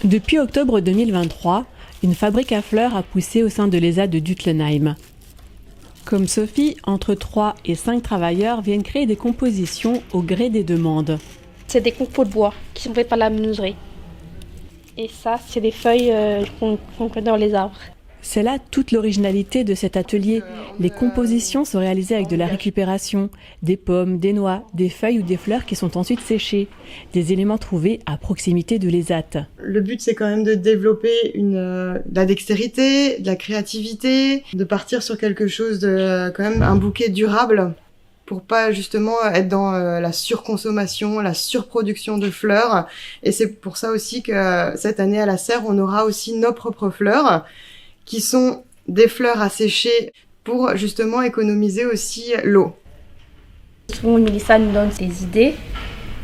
Depuis octobre 2023, une fabrique à fleurs a poussé au sein de l'ESA de Dutlenheim. Comme Sophie, entre 3 et 5 travailleurs viennent créer des compositions au gré des demandes. C'est des compos de bois qui sont faites par la menuiserie. Et ça, c'est des feuilles qu'on connaît dans les arbres. C'est là toute l'originalité de cet atelier. Les compositions sont réalisées avec de la récupération, des pommes, des noix, des feuilles ou des fleurs qui sont ensuite séchées, des éléments trouvés à proximité de l'ESAT. Le but, c'est quand même de développer de la dextérité, de la créativité, de partir sur quelque chose de quand même un bouquet durable pour pas justement être dans la surconsommation, la surproduction de fleurs. Et c'est pour ça aussi que cette année à la serre, on aura aussi nos propres fleurs, qui sont des fleurs à sécher pour justement économiser aussi l'eau. Souvent, Mélissa nous donne des idées.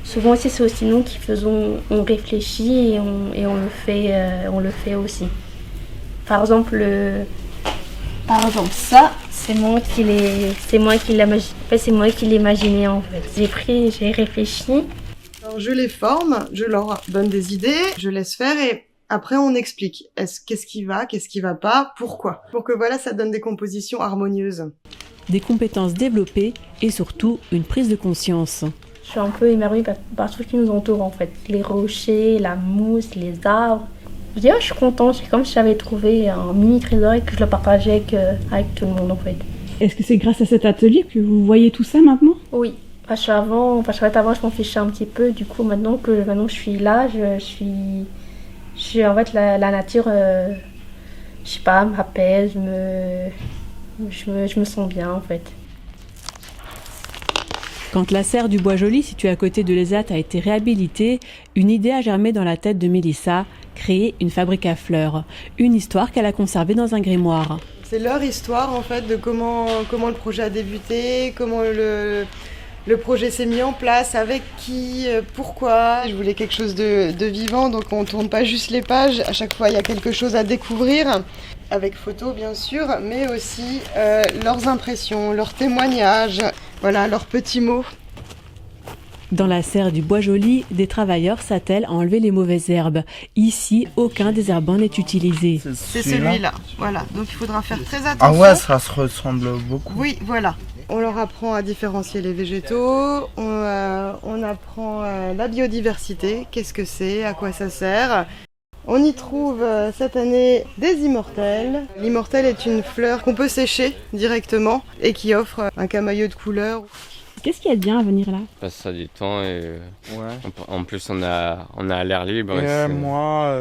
Souvent aussi, c'est aussi nous qui faisons, on réfléchit et on le fait aussi. Par exemple, ça, c'est moi qui l'ai imaginé en fait. J'ai réfléchi. Alors, je les forme, je leur donne des idées, je laisse faire et après, on explique. Qu'est-ce qui va pas, pourquoi. Pour que voilà, ça donne des compositions harmonieuses. Des compétences développées et surtout une prise de conscience. Je suis un peu émerveillée par tout ce qui nous entoure en fait. Les rochers, la mousse, les arbres. Je dis, je suis contente, c'est comme si j'avais trouvé un mini trésor et que je le partageais avec tout le monde en fait. Est-ce que c'est grâce à cet atelier que vous voyez tout ça maintenant? Oui. Parce qu'avant, je m'en fichais un petit peu. Du coup, maintenant que je suis là, en fait, la nature, je sais pas, m'apaise, je me sens bien en fait. Quand la serre du Bois-Joli, située à côté de l'ESAT, a été réhabilitée, une idée a germé dans la tête de Mélissa, créer une fabrique à fleurs. Une histoire qu'elle a conservée dans un grimoire. C'est leur histoire en fait de comment le projet a débuté, comment le projet s'est mis en place, avec qui, pourquoi. Je voulais quelque chose de vivant, donc on tourne pas juste les pages. À chaque fois, il y a quelque chose à découvrir, avec photos bien sûr, mais aussi leurs impressions, leurs témoignages, voilà, leurs petits mots. Dans la serre du Bois-Joli, des travailleurs s'attellent à enlever les mauvaises herbes. Ici, aucun désherbant n'est utilisé. C'est celui-là, voilà. Donc il faudra faire très attention. Ah ouais, ça se ressemble beaucoup. Oui, voilà. On leur apprend à différencier les végétaux, on apprend la biodiversité, qu'est-ce que c'est, à quoi ça sert. On y trouve cette année des immortelles. L'immortelle est une fleur qu'on peut sécher directement et qui offre un camailleux de couleurs. Qu'est-ce qu'il y a de bien à venir là? Passe ça du temps et Ouais. en plus on a l'air libre. Moi,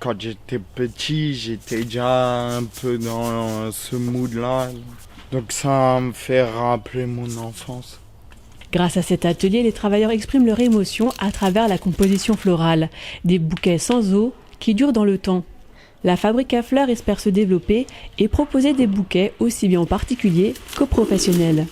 quand j'étais petit, j'étais déjà un peu dans ce mood-là. Donc ça me fait rappeler mon enfance. Grâce à cet atelier, les travailleurs expriment leur émotion à travers la composition florale. Des bouquets sans eau qui durent dans le temps. La fabrique à fleurs espère se développer et proposer des bouquets aussi bien aux particuliers qu'aux professionnels.